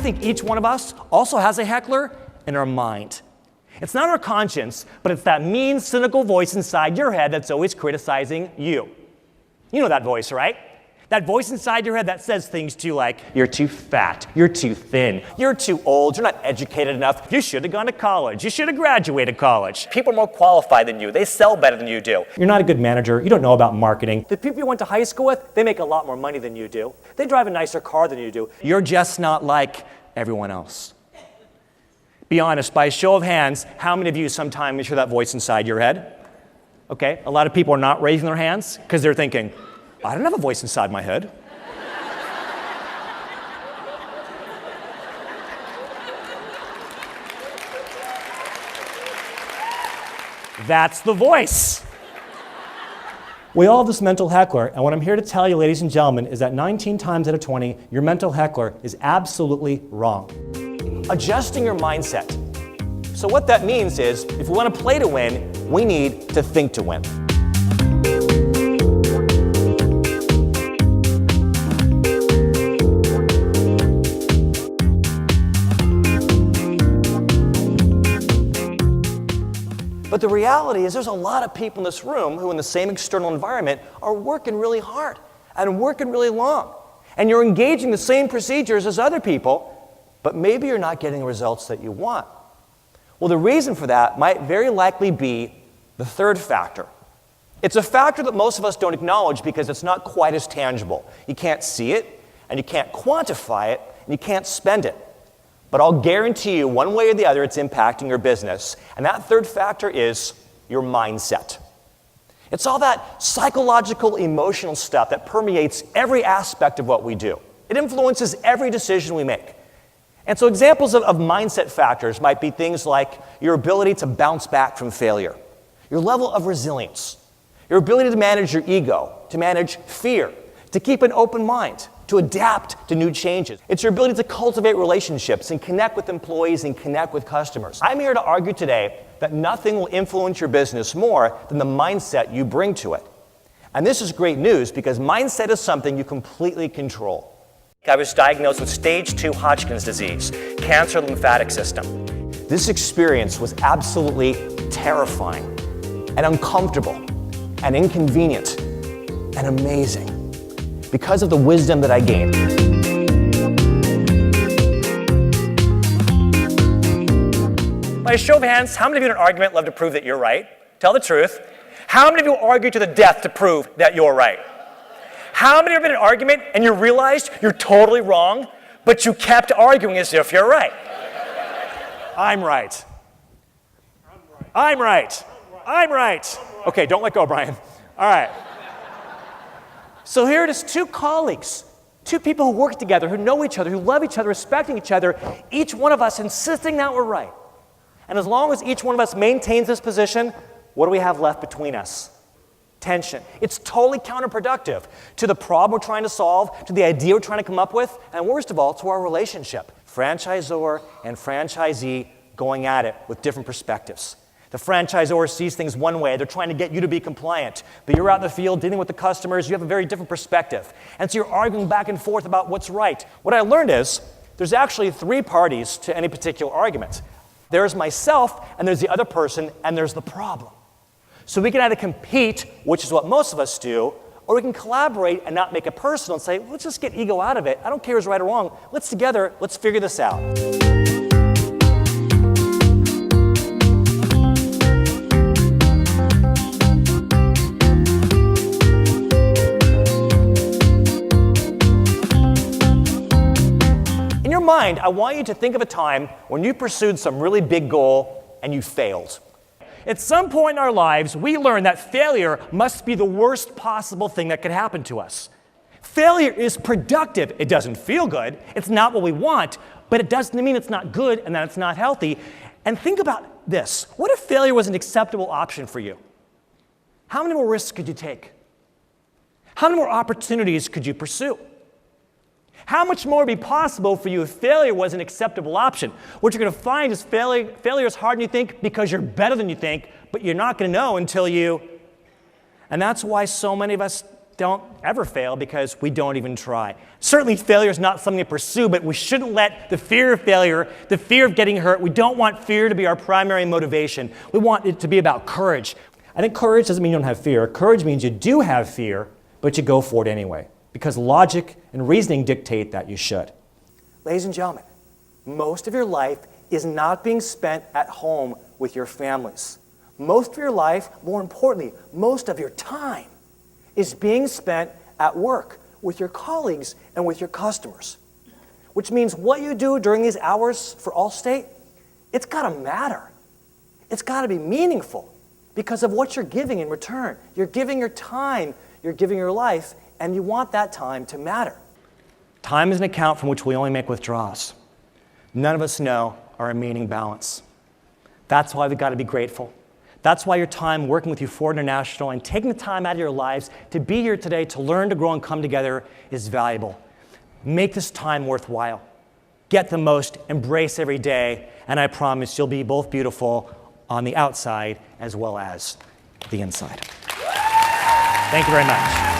think each one of us also has a heckler in our mind. It's not our conscience, but it's that mean, cynical voice inside your head that's always criticizing you. You know that voice, right? That voice inside your head that says things to you like, you're too fat, you're too thin, you're too old, you're not educated enough, you should have gone to college, you should have graduated college. People are more qualified than you, they sell better than you do. You're not a good manager, you don't know about marketing. The people you went to high school with, they make a lot more money than you do. They drive a nicer car than you do. You're just not like everyone else. Be honest, by a show of hands, how many of you sometimes hear that voice inside your head? Okay, a lot of people are not raising their hands because they're thinking, I don't have a voice inside my head. That's the voice. We all have this mental heckler, and what I'm here to tell you, ladies and gentlemen, is that 19 times out of 20, your mental heckler is absolutely wrong. Adjusting your mindset. So what that means is, if we want to play to win, we need to think to win. But the reality is there's a lot of people in this room who in the same external environment are working really hard and working really long. And you're engaging the same procedures as other people, but maybe you're not getting the results that you want. Well, the reason for that might very likely be the third factor. It's a factor that most of us don't acknowledge because it's not quite as tangible. You can't see it, and you can't quantify it, and you can't spend it. But I'll guarantee you, one way or the other, it's impacting your business. And that third factor is your mindset. It's all that psychological, emotional stuff that permeates every aspect of what we do. It influences every decision we make. And so examples of mindset factors might be things like your ability to bounce back from failure, your level of resilience, your ability to manage your ego, to manage fear, to keep an open mind, to adapt to new changes. It's your ability to cultivate relationships and connect with employees and connect with customers. I'm here to argue today that nothing will influence your business more than the mindset you bring to it. And this is great news because mindset is something you completely control. I was diagnosed with stage 2 Hodgkin's disease, cancer of the lymphatic system. This experience was absolutely terrifying and uncomfortable and inconvenient and amazing because of the wisdom that I gained. By a show of hands, how many of you in an argument love to prove that you're right? Tell the truth. How many of you argue to the death to prove that you're right? How many of you have been in an argument and you realized you're totally wrong, but you kept arguing as if you're right? I'm right. I'm right. I'm right. Okay, don't let go, Brian. All right. So here it is, two colleagues, two people who work together, who know each other, who love each other, respecting each other, each one of us insisting that we're right. And as long as each one of us maintains this position, what do we have left between us? Tension. It's totally counterproductive to the problem we're trying to solve, to the idea we're trying to come up with, and worst of all, to our relationship. Franchisor and franchisee going at it with different perspectives. The franchisor sees things one way. They're trying to get you to be compliant. But you're out in the field dealing with the customers. You have a very different perspective. And so you're arguing back and forth about what's right. What I learned is there's actually 3 parties to any particular argument. There's myself, and there's the other person, and there's the problem. So we can either compete, which is what most of us do, or we can collaborate and not make it personal and say, let's just get ego out of it. I don't care who's right or wrong. Let's figure this out. In your mind, I want you to think of a time when you pursued some really big goal and you failed. At some point in our lives, we learn that failure must be the worst possible thing that could happen to us. Failure is productive. It doesn't feel good. It's not what we want, but it doesn't mean it's not good and that it's not healthy. And think about this. What if failure was an acceptable option for you? How many more risks could you take? How many more opportunities could you pursue? How much more would be possible for you if failure was an acceptable option? What you're going to find is failure is harder than you think because you're better than you think, but you're not going to know until you... And that's why so many of us don't ever fail because we don't even try. Certainly failure is not something to pursue, but we shouldn't let the fear of failure, the fear of getting hurt, we don't want fear to be our primary motivation. We want it to be about courage. I think courage doesn't mean you don't have fear. Courage means you do have fear, but you go for it anyway, because logic and reasoning dictate that you should. Ladies and gentlemen, most of your life is not being spent at home with your families. Most of your life, more importantly, most of your time is being spent at work with your colleagues and with your customers. Which means what you do during these hours for Allstate, it's got to matter. It's got to be meaningful because of what you're giving in return. You're giving your time, you're giving your life, and you want that time to matter. Time is an account from which we only make withdrawals. None of us know our remaining balance. That's why we've got to be grateful. That's why your time working with U4 International and taking the time out of your lives to be here today to learn, to grow, and come together is valuable. Make this time worthwhile. Get the most, embrace every day, and I promise you'll be both beautiful on the outside as well as the inside. Thank you very much.